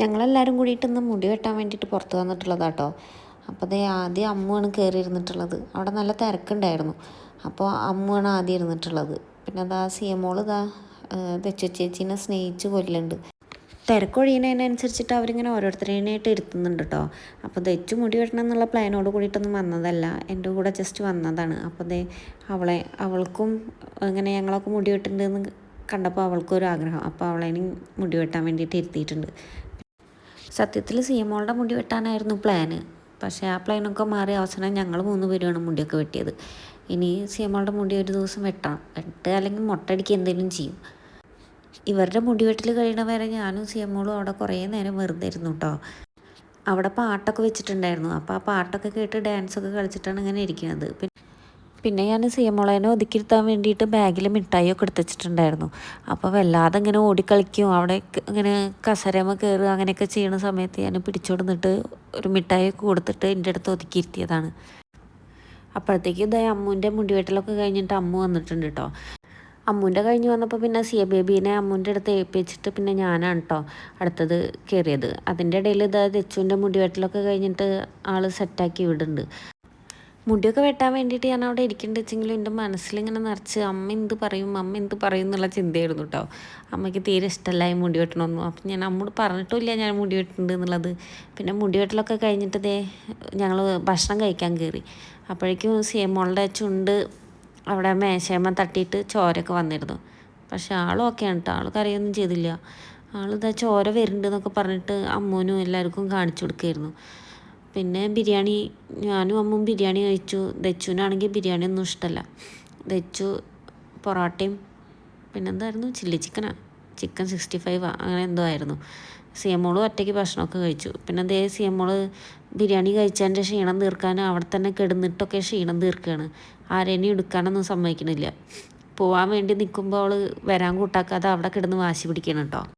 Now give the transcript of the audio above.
ഞങ്ങളെല്ലാവരും കൂടിയിട്ടൊന്ന് മുടി വെട്ടാൻ വേണ്ടിയിട്ട് പുറത്ത് വന്നിട്ടുള്ളതാട്ടോ. അപ്പോൾ അതേ ആദ്യം അമ്മുവാണ് കയറി ഇരുന്നിട്ടുള്ളത്. അവിടെ നല്ല തിരക്കുണ്ടായിരുന്നു. അപ്പോൾ അമ്മുവാണ് ആദ്യം ഇരുന്നിട്ടുള്ളത്. പിന്നെ അതാ സിയമോൾ ഇതാ തെച്ചു ചേച്ചീനെ സ്നേഹിച്ച് കൊല്ലുന്നുണ്ട്. തിരക്കൊഴിയുന്നതിനനുസരിച്ചിട്ട് അവരിങ്ങനെ ഓരോരുത്തരേനായിട്ട് ഇരുത്തുന്നുണ്ട് കേട്ടോ. അപ്പോൾ തെച്ചു മുടി വെട്ടണം എന്നുള്ള പ്ലാനോട് കൂടിയിട്ടൊന്നും വന്നതല്ല, എൻ്റെ കൂടെ ജസ്റ്റ് വന്നതാണ്. അപ്പോൾ അതേ അവൾക്കും ഇങ്ങനെ ഞങ്ങളൊക്കെ മുടി വെട്ടുന്നുണ്ടെന്ന് കണ്ടപ്പോൾ അവൾക്കൊരു ആഗ്രഹം. അപ്പോൾ അവളേനും മുടി വെട്ടാൻ വേണ്ടിയിട്ട് ഇരുത്തിയിട്ടുണ്ട്. സത്യത്തിൽ സിയമോളുടെ മുടി വെട്ടാനായിരുന്നു പ്ലാന്. പക്ഷേ ആ പ്ലാനൊക്കെ മാറി അവസാനം ഞങ്ങൾ 3 പേരുമാണ് മുടിയൊക്കെ വെട്ടിയത്. ഇനി സിയമോളുടെ മുടി ഒരു ദിവസം വെട്ടണം, അല്ലെങ്കിൽ മൊട്ടടിക്കുക എന്തെങ്കിലും ചെയ്യും. ഇവരുടെ മുടി വെട്ടൽ കഴിയണ വരെ ഞാനും സിയമോളും അവിടെ കുറേ നേരം വെറുതെ ഇരുന്നു കേട്ടോ. അവിടെ പാട്ടൊക്കെ വെച്ചിട്ടുണ്ടായിരുന്നു. അപ്പോൾ ആ പാട്ടൊക്കെ കേട്ട് ഡാൻസൊക്കെ കളിച്ചിട്ടാണ് ഇങ്ങനെ ഇരിക്കുന്നത്. പിന്നെ ഞാൻ സിയമോളേനെ ഒതുക്കിയിരുത്താൻ വേണ്ടിയിട്ട് ബാഗിൽ മിഠായിയൊക്കെ എടുത്ത് വെച്ചിട്ടുണ്ടായിരുന്നു. അപ്പോൾ വല്ലാതെ ഇങ്ങനെ ഓടിക്കളിക്കും, അവിടെ ഇങ്ങനെ കസരമ കയറുക അങ്ങനെയൊക്കെ ചെയ്യുന്ന സമയത്ത് ഞാൻ പിടിച്ചോടുന്നിട്ട് ഒരു മിഠായിയൊക്കെ കൊടുത്തിട്ട് എൻ്റെ അടുത്ത് ഒതുക്കിയിരുത്തിയതാണ്. അപ്പോഴത്തേക്കും ഇതായി അമ്മുവിൻ്റെ മുടിവെട്ടലൊക്കെ കഴിഞ്ഞിട്ട് അമ്മു വന്നിട്ടുണ്ട് കേട്ടോ. അമ്മൂൻ്റെ കഴിഞ്ഞ് വന്നപ്പോൾ പിന്നെ സിയ ബേബീനെ അമ്മൂൻ്റെ അടുത്ത് ഏൽപ്പിച്ചിട്ട് പിന്നെ ഞാനാണ് കേട്ടോ അടുത്തത് കയറിയത്. അതിൻ്റെ ഇടയിൽ ഇതാ തെച്ചുവിൻ്റെ മുടിവെട്ടലൊക്കെ കഴിഞ്ഞിട്ട് ആൾ സെറ്റാക്കി വിടുന്നുണ്ട്. മുടിയൊക്കെ വെട്ടാൻ വേണ്ടിയിട്ട് ഞാൻ അവിടെ ഇരിക്കേണ്ടി വെച്ചെങ്കിലും എൻ്റെ മനസ്സിലിങ്ങനെ നിറച്ച് അമ്മ എന്ത് പറയും എന്നുള്ള ചിന്തയായിരുന്നു കേട്ടോ. അമ്മയ്ക്ക് തീരെ ഇഷ്ടമല്ല ഈ മുടി വെട്ടണമെന്നും. അപ്പം ഞാൻ അമ്മോട് പറഞ്ഞിട്ടില്ല ഞാൻ മുടി വെട്ടുന്നുണ്ട് എന്നുള്ളത്. പിന്നെ മുടി വെട്ടലൊക്കെ കഴിഞ്ഞിട്ട് ഞങ്ങൾ ഭക്ഷണം കഴിക്കാൻ കയറി. അപ്പോഴേക്കും സിയമോളുടെ ചുണ്ട് അവിടെ മേശയമ്മ തട്ടിയിട്ട് ചോരയൊക്കെ വന്നിരുന്നു. പക്ഷെ ആളൊക്കെയാണ് കേട്ടോ, ആൾ കരയൊന്നും ചെയ്തില്ല. ആളിതാ ചോര വരുന്നുണ്ട് എന്നൊക്കെ പറഞ്ഞിട്ട് അമ്മൂനും എല്ലാവർക്കും കാണിച്ചു കൊടുക്കുമായിരുന്നു. പിന്നെ ബിരിയാണി, ഞാനും അമ്മും ബിരിയാണി കഴിച്ചു. ദച്ചുവിനാണെങ്കിൽ ബിരിയാണി ഒന്നും ഇഷ്ടമല്ല. ദച്ചു പൊറോട്ടയും പിന്നെന്തായിരുന്നു ചിക്കൻ 65 അങ്ങനെ എന്തോ ആയിരുന്നു. സിയമോളും ഒറ്റയ്ക്ക് ഭക്ഷണമൊക്കെ കഴിച്ചു. പിന്നെ സിയമോള് ബിരിയാണി കഴിച്ചതിൻ്റെ ക്ഷീണം തീർക്കാൻ അവിടെ തന്നെ കിടന്നിട്ടൊക്കെ ക്ഷീണം തീർക്കുകയാണ്. ആരെയും എടുക്കാനൊന്നും സമ്മതിക്കണില്ല. പോവാൻ വേണ്ടി നിൽക്കുമ്പോൾ അവൾ വരാൻ കൂട്ടാക്കാതെ അവിടെ കിടന്ന് വാശി പിടിക്കണം കേട്ടോ.